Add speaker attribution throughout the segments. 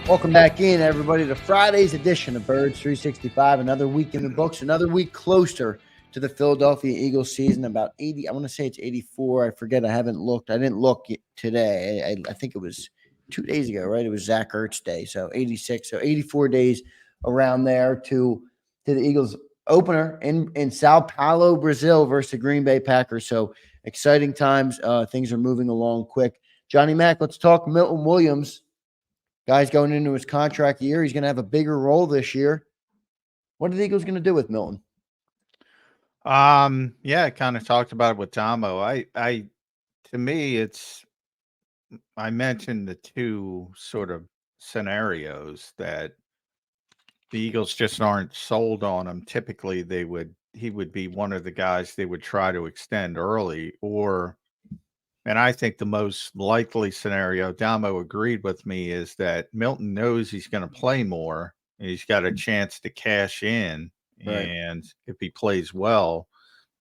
Speaker 1: Welcome back in, everybody, to Friday's edition of Birds 365. Another week in the books, another week closer to the Philadelphia Eagles season. About 80, I want to say it's 84. I forget. I haven't looked. I didn't look today. I think it was 2 days ago, right? It was Zach Ertz Day. So 86. So 84 days around there to the Eagles opener in Sao Paulo, Brazil versus the Green Bay Packers. So exciting times. Things are moving along quick. Johnny Mack, let's talk Milton Williams. Guy's going into his contract year. He's going to have a bigger role this year. What are the Eagles going to do with Milton?
Speaker 2: Yeah, I kind of talked about it with Tomo. To me, I mentioned the two sort of scenarios that the Eagles just aren't sold on him. Typically, he would be one of the guys they would try to extend early, and I think the most likely scenario, Damo agreed with me, is that Milton knows he's going to play more. And he's got a chance to cash in,
Speaker 1: Right.
Speaker 2: and if he plays well,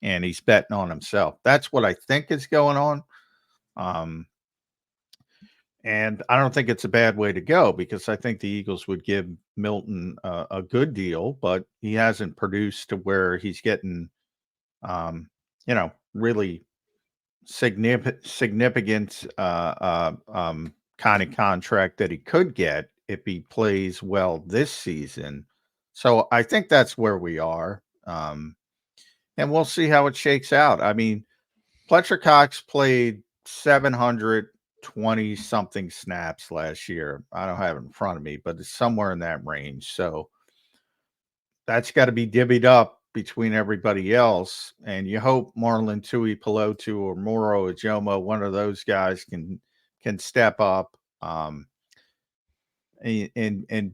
Speaker 2: and he's betting on himself. That's what I think is going on. And I don't think it's a bad way to go because I think the Eagles would give Milton a good deal, but he hasn't produced to where he's getting, really significant kind of contract that he could get if he plays well this season. So I think that's where we are. And we'll see how it shakes out. I mean, Fletcher Cox played 720 something snaps last year. I don't have it in front of me, but it's somewhere in that range. So that's got to be divvied up between everybody else. And you hope Marlon Tui Pelotu or Moro Ajomo, one of those guys can step up and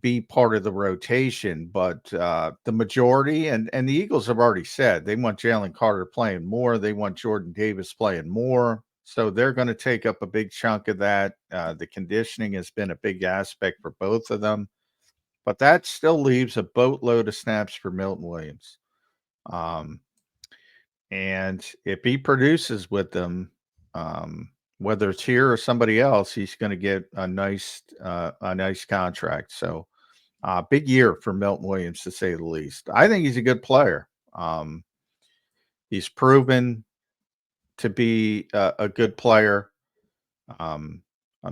Speaker 2: be part of the rotation. But the majority and the Eagles have already said they want Jalen Carter playing more. They want Jordan Davis playing more. So they're going to take up a big chunk of that. The conditioning has been a big aspect for both of them. But that still leaves a boatload of snaps for Milton Williams. And if he produces with them, whether it's here or somebody else, he's going to get a nice contract. So, big year for Milton Williams, to say the least. I think he's a good player. He's proven to be a good player. I'm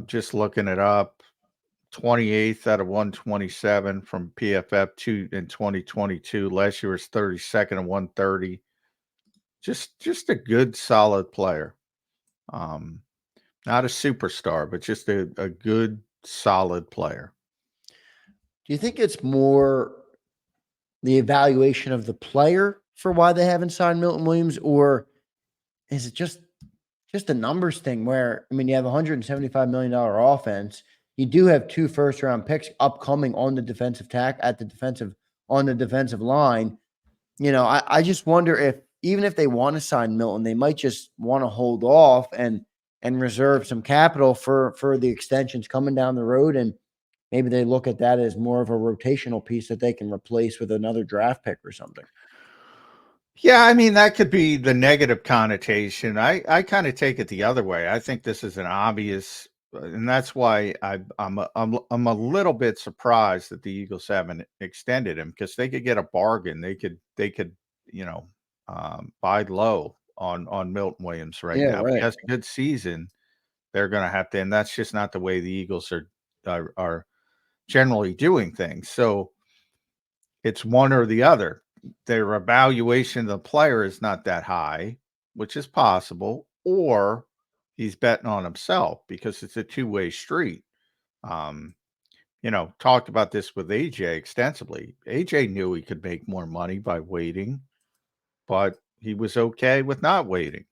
Speaker 2: just looking it up. 28th out of 127 from PFF in 2022. Last year was 32nd and 130. Just a good, solid player. Not a superstar, but just a good, solid player.
Speaker 1: Do you think it's more the evaluation of the player for why they haven't signed Milton Williams, or is it just a numbers thing where, I mean, you have a $175 million offense. You do have 2 first-round picks upcoming on the defensive on the defensive line. You know, I just wonder if even if they want to sign Milton, they might just want to hold off and reserve some capital for the extensions coming down the road, and maybe they look at that as more of a rotational piece that they can replace with another draft pick or something.
Speaker 2: Yeah, I mean, that could be the negative connotation. I kind of take it the other way. I think this is an obvious, and that's why I'm a little bit surprised that the Eagles haven't extended him, because they could get a bargain. They could buy low on Milton Williams right now.
Speaker 1: Right.
Speaker 2: If he has a good season, they're going to have to, and that's just not the way the Eagles are generally doing things. So it's one or the other. Their evaluation of the player is not that high, which is possible, or he's betting on himself because it's a two-way street. Talked about this with AJ extensively. AJ knew he could make more money by waiting, but he was okay with not waiting.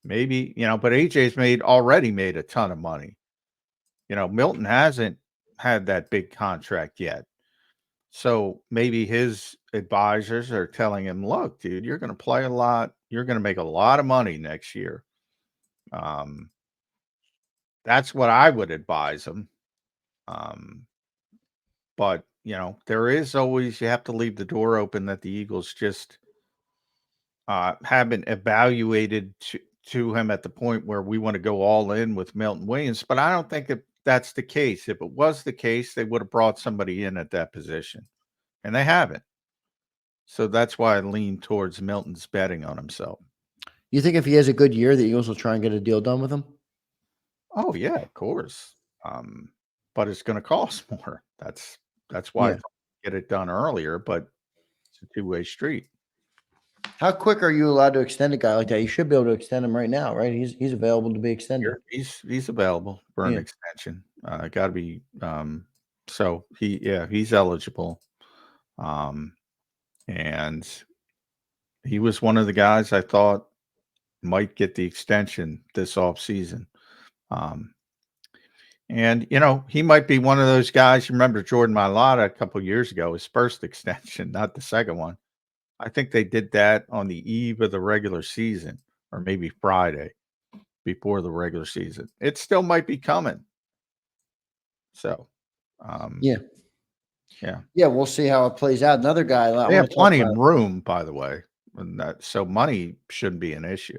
Speaker 2: Maybe, but AJ's already made a ton of money. Milton hasn't had that big contract yet. So maybe his advisors are telling him, look, dude, you're going to play a lot. You're going to make a lot of money next year. That's what I would advise him. But, there is always, you have to leave the door open that the Eagles just haven't evaluated to him at the point where we want to go all in with Milton Williams. But I don't think that's the case. If it was the case, they would have brought somebody in at that position, and they haven't. So that's why I lean towards Milton's betting on himself.
Speaker 1: You think if he has a good year, the Eagles will try and get a deal done with him?
Speaker 2: Oh yeah, of course. But it's going to cost more. That's why I
Speaker 1: Yeah.
Speaker 2: thought get it done earlier, but it's a two-way street.
Speaker 1: How quick are you allowed to extend a guy like that? You should be able to extend him right now, right? He's available to be extended.
Speaker 2: He's available for an
Speaker 1: Yeah.
Speaker 2: extension. Got to be so he's eligible. And he was one of the guys I thought might get the extension this offseason. And he might be one of those guys. You remember Jordan Mailata a couple of years ago, his first extension, not the second one. I think they did that on the eve of the regular season, or maybe Friday before the regular season. It still might be coming. So,
Speaker 1: Yeah.
Speaker 2: yeah.
Speaker 1: Yeah, we'll see how it plays out. Another guy I
Speaker 2: They
Speaker 1: wanna
Speaker 2: have plenty
Speaker 1: talk
Speaker 2: of
Speaker 1: about.
Speaker 2: room, by the way, and so money shouldn't be an issue.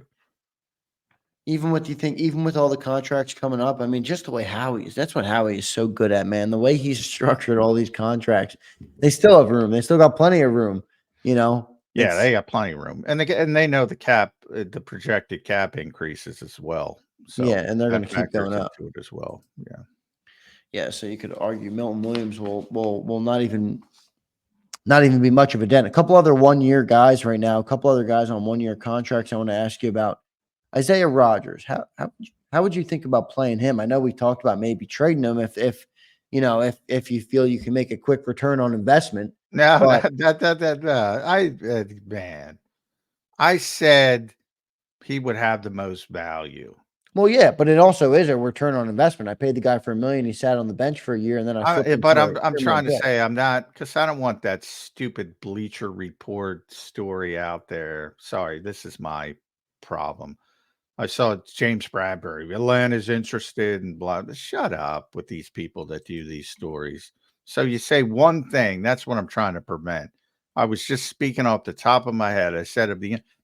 Speaker 1: Even with all the contracts coming up, I mean, just the way Howie is, that's what Howie is so good at, man. The way he's structured all these contracts, they still have room. They still got plenty of room, you know.
Speaker 2: Yeah, they got plenty of room, and they know the cap, the projected cap increases as well. So
Speaker 1: Yeah, and they're
Speaker 2: that
Speaker 1: gonna keep
Speaker 2: factors
Speaker 1: going up.
Speaker 2: into it as well. Yeah.
Speaker 1: Yeah, so you could argue Milton Williams will not even be much of a dent. A couple other 1-year guys right now, a couple other guys on 1-year contracts I want to ask you about. Isaiah Rodgers, how would you think about playing him? I know we talked about maybe trading him if if you feel you can make a quick return on investment.
Speaker 2: No,
Speaker 1: But
Speaker 2: man, I said he would have the most value.
Speaker 1: well, yeah, but it also is a return on investment. I paid the guy for $1 million. He sat on the bench for a year, and then I flipped him
Speaker 2: But
Speaker 1: for a
Speaker 2: I'm
Speaker 1: criminal
Speaker 2: trying to
Speaker 1: bit.
Speaker 2: say I'm not, because I don't want that stupid Bleacher Report story out there. Sorry, this is my problem. I saw James Bradbury. Atlanta's interested in blah. Shut up with these people that do these stories. So you say one thing. That's what I'm trying to prevent. I was just speaking off the top of my head. I said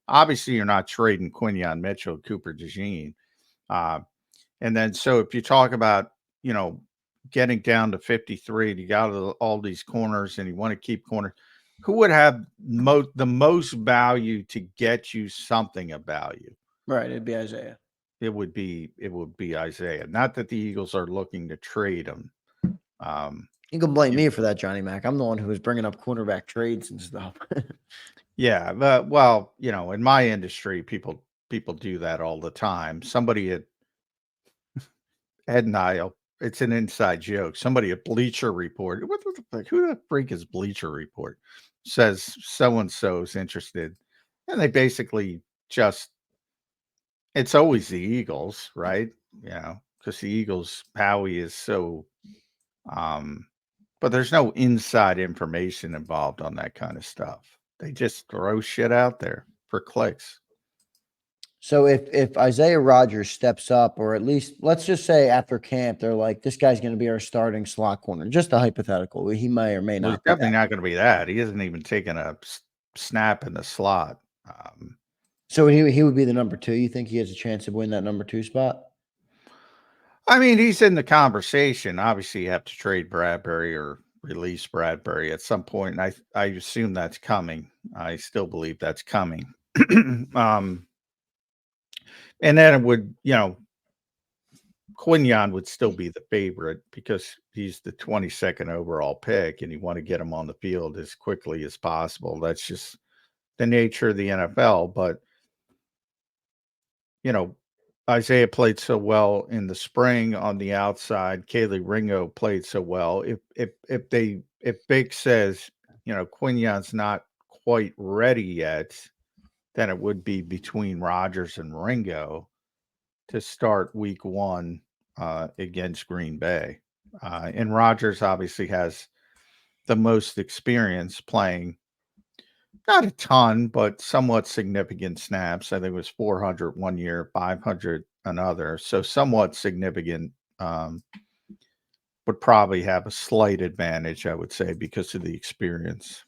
Speaker 2: obviously you're not trading Quinyon Mitchell, Cooper DeJean. And then so if you talk about, getting down to 53, you got all these corners and you want to keep corners, who would have the most value to get you something of value?
Speaker 1: Right, it'd be Isaiah.
Speaker 2: It would be Isaiah. Not that the Eagles are looking to trade him.
Speaker 1: You can blame me for that, Johnny Mac. I'm the one who was bringing up cornerback trades and stuff.
Speaker 2: Yeah, but well, in my industry, people do that all the time. Somebody at Ed Nile, it's an inside joke. Somebody at Bleacher Report, what the fuck? Who the freak is Bleacher Report? Says so and so is interested, and they basically just it's always the Eagles, right? Because the Eagles, Howie is so, but there's no inside information involved on that kind of stuff. They just throw shit out there for clicks.
Speaker 1: So if Isaiah Rodgers steps up, or at least let's just say after camp, they're like, this guy's going to be our starting slot corner. Just a hypothetical. He may or may
Speaker 2: Well, he's
Speaker 1: not be
Speaker 2: definitely
Speaker 1: that.
Speaker 2: not going to be that. He hasn't even taken a snap in the slot.
Speaker 1: So he would be the number 2. You think he has a chance to win that number 2 spot?
Speaker 2: I mean, he's in the conversation. Obviously, you have to trade Bradbury or release Bradbury at some point, and I assume that's coming. I still believe that's coming. And then it would, Quinyon would still be the favorite because he's the 22nd overall pick, and you want to get him on the field as quickly as possible. That's just the nature of the NFL. But Isaiah played so well in the spring on the outside. Kaylee Ringo played so well. If Big says, Quinyon's not quite ready yet, then it would be between Rodgers and Ringo to start week 1 against Green Bay. And Rodgers obviously has the most experience playing, not a ton, but somewhat significant snaps. I think it was 400 one year, 500 another. So somewhat significant, would probably have a slight advantage, I would say, because of the experience.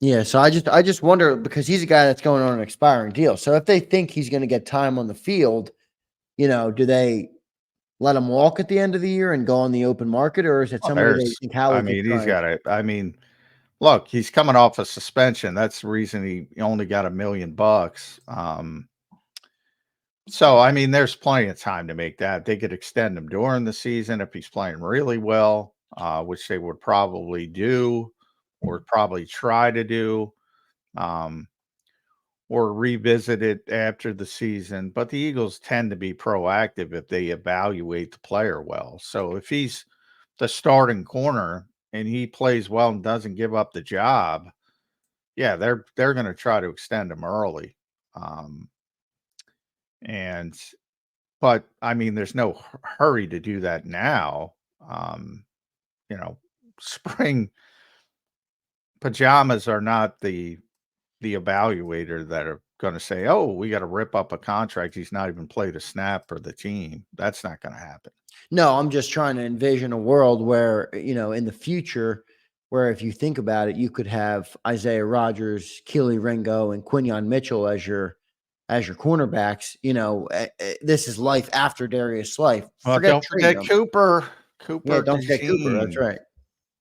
Speaker 1: Yeah, so I just wonder, because he's a guy that's going on an expiring deal. So if they think he's going to get time on the field, do they let him walk at the end of the year and go on the open market, or is it
Speaker 2: Well,
Speaker 1: somebody that you think Howie
Speaker 2: I
Speaker 1: could
Speaker 2: mean,
Speaker 1: try?
Speaker 2: look, he's coming off a suspension. That's the reason he only got $1 million. So, I mean, there's plenty of time to make that. They could extend him during the season if he's playing really well, which they would probably do or probably try to do, um, or revisit it after the season. But the Eagles tend to be proactive if they evaluate the player well. So if he's the starting corner and he plays well and doesn't give up the job, yeah, they're going to try to extend him early. Um, and But, I mean, there's no hurry to do that now. Um, you know, spring pajamas are not the evaluator that are gonna say, "Oh, we gotta rip up a contract. He's not even played a snap for the team." That's not gonna happen.
Speaker 1: No, I'm just trying to envision a world where, in the future, where if you think about it, you could have Isaiah Rodgers, Keely Ringo, and Quinyon Mitchell as your cornerbacks. This is life after Darius Life.
Speaker 2: Well,
Speaker 1: Forget
Speaker 2: don't
Speaker 1: trading
Speaker 2: forget
Speaker 1: them. Yeah,
Speaker 2: Cooper
Speaker 1: don't forget Cooper. That's
Speaker 2: DeJean.
Speaker 1: right.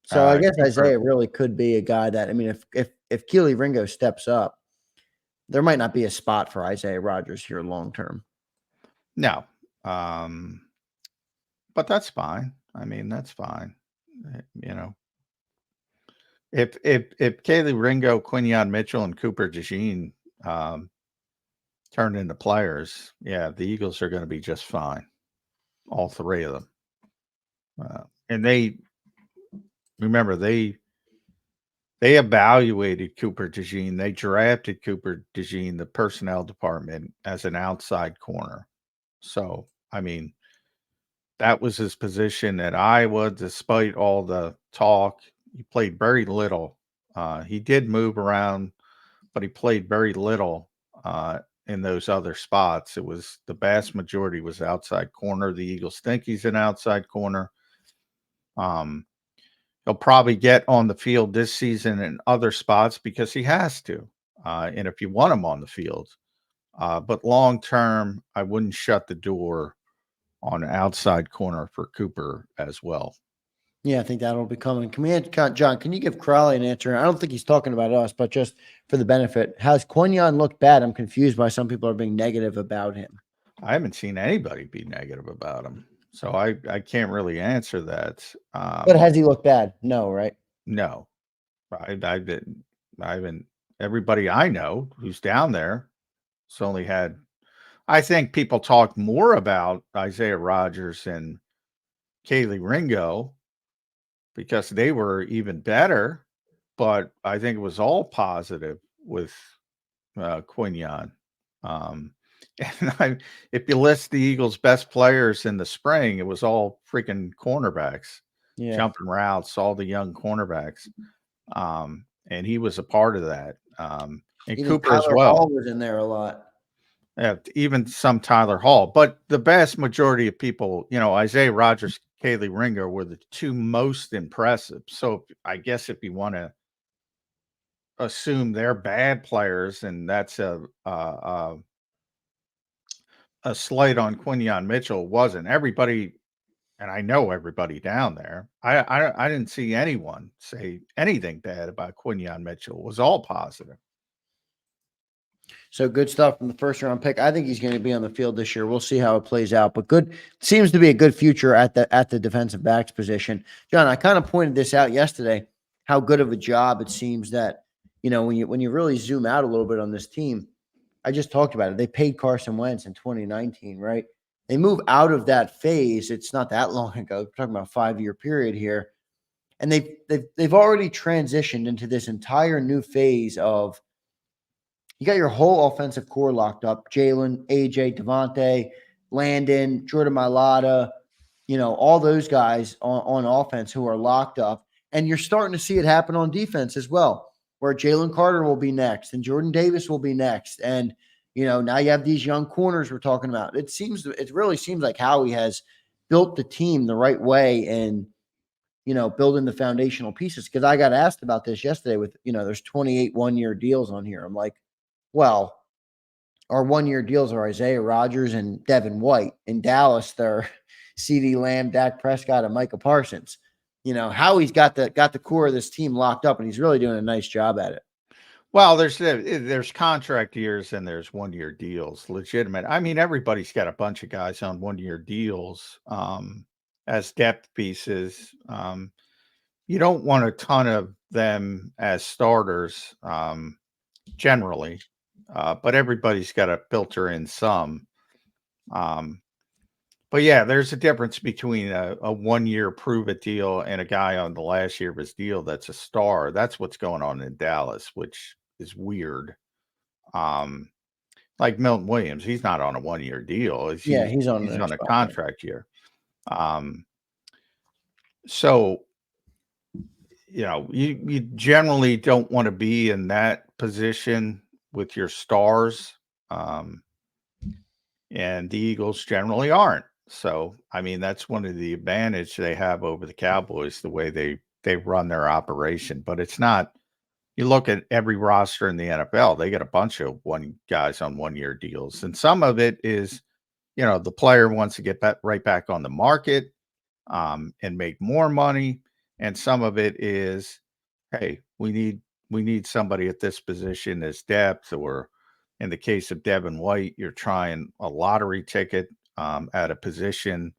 Speaker 1: So I guess
Speaker 2: Cooper
Speaker 1: Isaiah really could be a guy that, I mean, if Keely Ringo steps up, there might not be a spot for Isaiah Rodgers here long term.
Speaker 2: No. Um, but that's fine. I mean, that's fine. You know, if Keely Ringo, Quinyon Mitchell, and Cooper DeJean, um, turn into players, yeah, the Eagles are gonna be just fine. All 3 of them. And they evaluated Cooper DeJean. They drafted Cooper DeJean, the personnel department, as an outside corner. So, I mean, that was his position at Iowa, despite all the talk. He played very little. He did move around, but he played very little in those other spots. It was the vast majority was outside corner. The Eagles think he's an outside corner. Um, He'll probably get on the field this season in other spots because he has to, and if you want him on the field. But long term, I wouldn't shut the door on outside corner for Cooper as well.
Speaker 1: Yeah, I think that'll be coming. John, can you give Crowley an answer? I don't think he's talking about us, but just for the benefit, has Quinyon looked bad? I'm confused by some people are being negative about him.
Speaker 2: I haven't seen anybody be negative about him, so I can't really answer that.
Speaker 1: But has he looked bad? No, right?
Speaker 2: No, I haven't. Everybody I know who's down there has only had. I think people talk more about Isaiah Rodgers and Kaylee Ringo because they were even better, but I think it was all positive with Quinyon. Um, if you list the Eagles' best players in the spring, it was all freaking cornerbacks,
Speaker 1: Yeah.
Speaker 2: jumping routes, all the young cornerbacks. And he was a part of that. And
Speaker 1: Even
Speaker 2: Cooper as
Speaker 1: Tyler
Speaker 2: well.
Speaker 1: Hall was in there a lot.
Speaker 2: Yeah, even some Tyler Hall, but the vast majority of people, Isaiah Rodgers, Kaylee Ringo were the 2 most impressive. So I guess if you want to assume they're bad players, and that's a slight on Quinyon Mitchell, wasn't everybody, and I know everybody down there. I didn't see anyone say anything bad about Quinyon Mitchell. It was all positive.
Speaker 1: So good stuff from the first round pick. I think he's going to be on the field this year. We'll see how it plays out, but good seems to be a good future at the defensive backs position. John, I kind of pointed this out yesterday, how good of a job it seems that, when you really zoom out a little bit on this team, I just talked about it. They paid Carson Wentz in 2019, right? They move out of that phase. It's not that long ago. We're talking about a 5-year period here. And they've already transitioned into this entire new phase of, you got your whole offensive core locked up. Jalen, AJ, Devontae, Landon, Jordan Mailata, all those guys on offense who are locked up. And you're starting to see it happen on defense as well, where Jalen Carter will be next and Jordan Davis will be next. And, now you have these young corners we're talking about. It really seems like Howie has built the team the right way and, building the foundational pieces. Because I got asked about this yesterday with, there's 28 1-year deals on here. I'm like, well, our 1-year deals are Isaiah Rodgers and Devin White. In Dallas, they're CeeDee Lamb, Dak Prescott, and Micah Parsons. You know, Howie's got the core of this team locked up, and he's really doing a nice job at it.
Speaker 2: Well, there's contract years and there's 1-year deals, legitimate. I mean, everybody's got a bunch of guys on 1-year deals as depth pieces. You don't want a ton of them as starters generally, but everybody's got to filter in some. But yeah, there's a difference between a 1-year prove it deal and a guy on the last year of his deal that's a star. That's what's going on in Dallas, which is weird. Like Milton Williams, he's not on a 1-year deal.
Speaker 1: Yeah, he's on
Speaker 2: a contract year. So you generally don't want to be in that position with your stars. And the Eagles generally aren't. So, I mean, that's one of the advantage they have over the Cowboys, the way they run their operation. But it's not. You look at every roster in the NFL, they get a bunch of guys on 1-year deals. And some of it is, the player wants to get right back on the market and make more money. And some of it is, hey, we need somebody at this position as depth, or in the case of Devin White, you're trying a lottery ticket at a position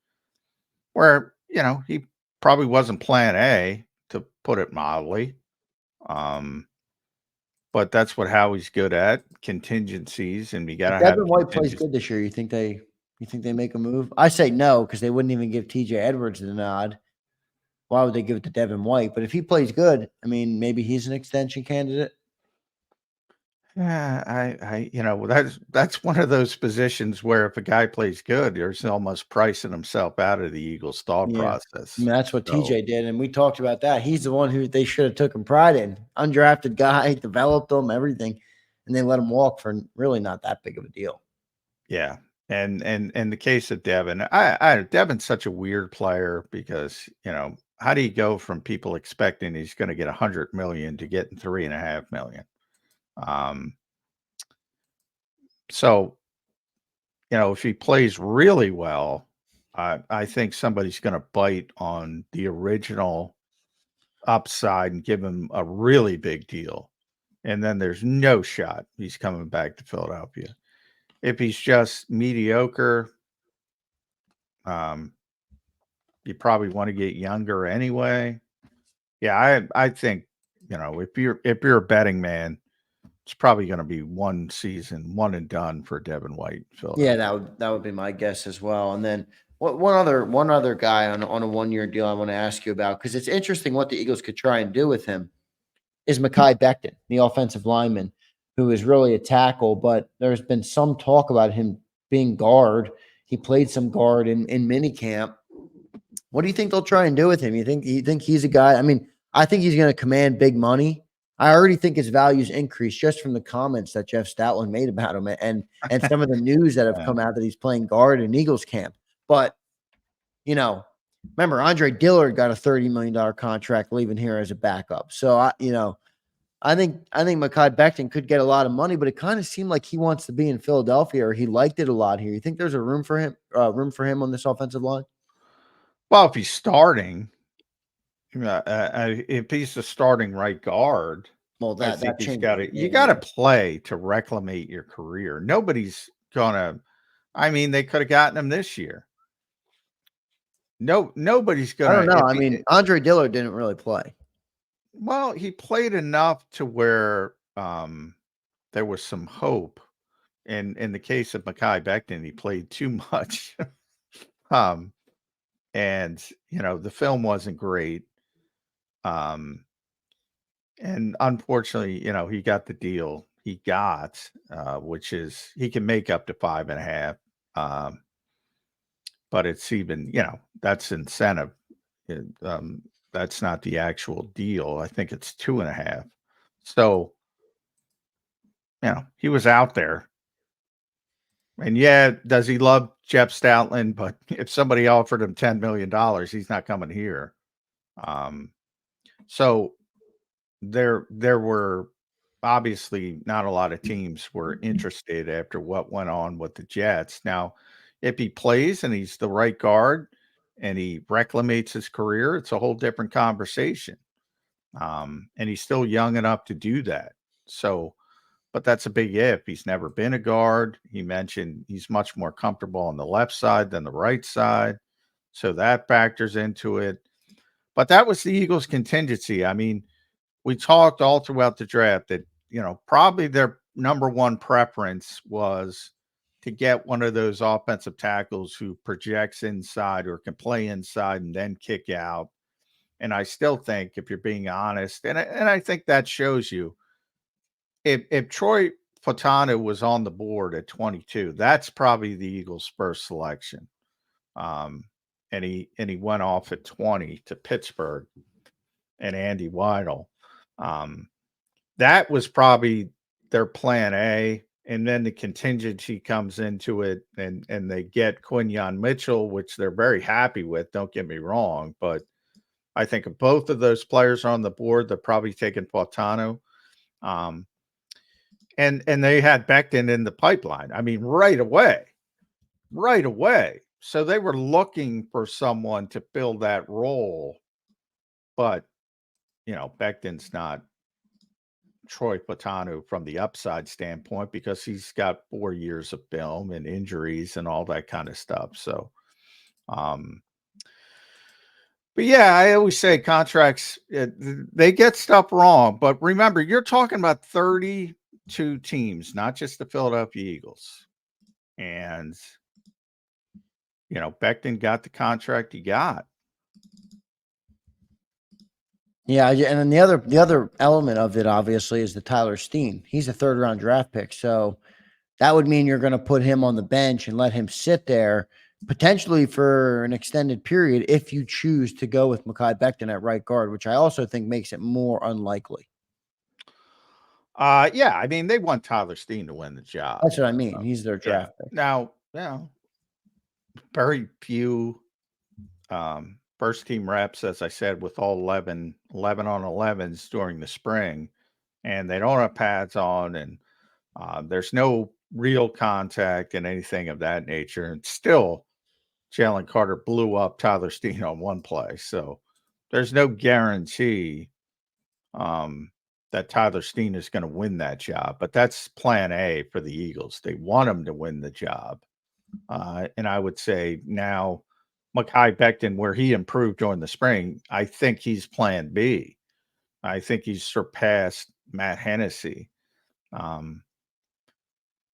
Speaker 2: where, he probably wasn't plan A, to put it mildly. But that's what Howie's good at, contingencies, and we got to have
Speaker 1: Devin White plays good this year. You think they make a move? I say no, because they wouldn't even give TJ Edwards the nod. Why would they give it to Devin White? But if he plays good, I mean, maybe he's an extension candidate.
Speaker 2: Yeah, that's one of those positions where if a guy plays good, he's almost pricing himself out of the Eagles' thought process.
Speaker 1: I mean, that's what TJ did, and we talked about that. He's the one who they should have taken pride in. Undrafted guy, developed him, everything, and they let him walk for really not that big of a deal.
Speaker 2: Yeah, and the case of Devin, Devin's such a weird player because how do you go from people expecting he's going to get $100 million to getting $3.5 million? So, if he plays really well, I think somebody's going to bite on the original upside and give him a really big deal. And then there's no shot he's coming back to Philadelphia. If he's just mediocre, you probably want to get younger anyway. Yeah, I think, if you're a betting man, it's probably going to be one season, one and done for Devin White.
Speaker 1: Yeah, that would be my guess as well. And then one other guy on a 1-year deal I want to ask you about, because it's interesting what the Eagles could try and do with him, is Mekhi Becton, the offensive lineman, who is really a tackle, but there's been some talk about him being guard. He played some guard in minicamp. What do you think they'll try and do with him? You think he's a guy? I mean, I think he's going to command big money. I already think his value's increased just from the comments that Jeff Stoutland made about him and some of the news that have come out that he's playing guard in Eagles camp. But, remember, Andre Dillard got a $30 million contract leaving here as a backup. So, I think Mekhi Becton could get a lot of money, but it kind of seemed like he wants to be in Philadelphia, or he liked it a lot here. You think there's a room for him on this offensive line?
Speaker 2: Well, if he's starting, if he's the starting right guard,
Speaker 1: well, that
Speaker 2: he's got to. You got to play to reclimate your career. Nobody's gonna. I mean, they could have gotten him this year. Nobody's gonna.
Speaker 1: I don't know. I mean, Andre Dillard didn't really play.
Speaker 2: Well, he played enough to where there was some hope. And in the case of Mekhi Becton, he played too much. And the film wasn't great. And unfortunately, he got the deal he got, which is he can make up to 5.5. But it's even, that's incentive. That's not the actual deal. I think it's 2.5. So, he was out there. And yeah, does he love Jeff Stoutland? But if somebody offered him $10 million, he's not coming here. So there were obviously not a lot of teams were interested after what went on with the Jets. Now, if he plays and he's the right guard, and he reclamates his career, it's a whole different conversation. And he's still young enough to do that. So, but that's a big if. He's never been a guard. He mentioned he's much more comfortable on the left side than the right side. So that factors into it. But that was the Eagles' contingency. I mean, we talked all throughout the draft that, probably their number one preference was to get one of those offensive tackles who projects inside or can play inside and then kick out. And I still think, if you're being honest, and I think that shows you, if Troy Fautanu was on the board at 22, that's probably the Eagles' first selection. And he went off at 20 to Pittsburgh and Andy Weidel. That was probably their plan A. And then the contingency comes into it, and they get Quinyon Mitchell, which they're very happy with. Don't get me wrong, but I think if both of those players are on the board, they're probably taking Fautanu. And they had Becton in the pipeline. I mean, right away. So they were looking for someone to fill that role, but Becton's not Troy Fautanu from the upside standpoint, because he's got 4 years of film and injuries and all that kind of stuff. So, but yeah, I always say contracts, they get stuff wrong. But remember, you're talking about 32 teams, not just the Philadelphia Eagles. And, Becton got the contract he got.
Speaker 1: Yeah, and then the other element of it, obviously, is the Tyler Steen. He's a third-round draft pick. So that would mean you're going to put him on the bench and let him sit there potentially for an extended period if you choose to go with Mekhi Becton at right guard, which I also think makes it more unlikely.
Speaker 2: Yeah, I mean, they want Tyler Steen to win the job.
Speaker 1: That's what I mean. He's their draft pick.
Speaker 2: Now, very few first team reps, as I said, with all 11 on 11s during the spring, and they don't have pads on, and there's no real contact and anything of that nature. And still, Jalen Carter blew up Tyler Steen on one play. So there's no guarantee that Tyler Steen is going to win that job. But that's plan A for the Eagles. They want him to win the job. And I would say now, Mekhi Becton, where he improved during the spring, I think he's plan B. I think he's surpassed Matt Hennessy.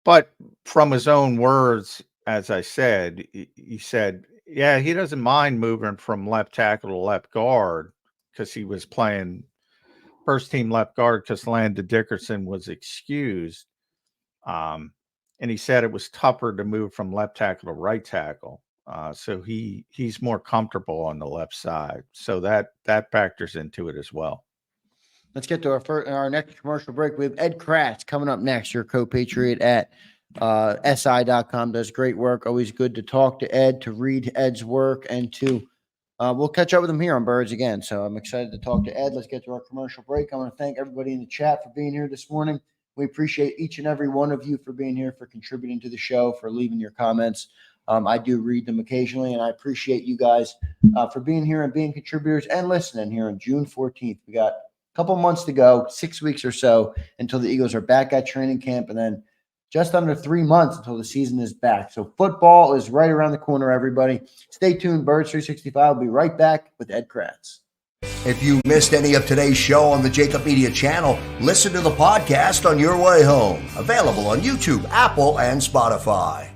Speaker 2: But from his own words, as I said, he said, yeah, he doesn't mind moving from left tackle to left guard, because he was playing first team left guard because Landon Dickerson was excused. And he said it was tougher to move from left tackle to right tackle. So he's more comfortable on the left side. So that factors into it as well.
Speaker 1: Let's get to our next commercial break. We have Ed Kratz coming up next, your co-patriot at SI.com. Does great work. Always good to talk to Ed, to read Ed's work, and to we'll catch up with him here on Birds again. So I'm excited to talk to Ed. Let's get to our commercial break. I want to thank everybody in the chat for being here this morning. We appreciate each and every one of you for being here, for contributing to the show, for leaving your comments. I do read them occasionally, and I appreciate you guys for being here and being contributors and listening here on June 14th. We got a couple months to go, 6 weeks or so until the Eagles are back at training camp, and then just under 3 months until the season is back. So football is right around the corner, everybody. Stay tuned. Birds 365 will be right back with Ed Kratz.
Speaker 3: If you missed any of today's show on the JAKIB Media channel, listen to the podcast on your way home. Available on YouTube, Apple, and Spotify.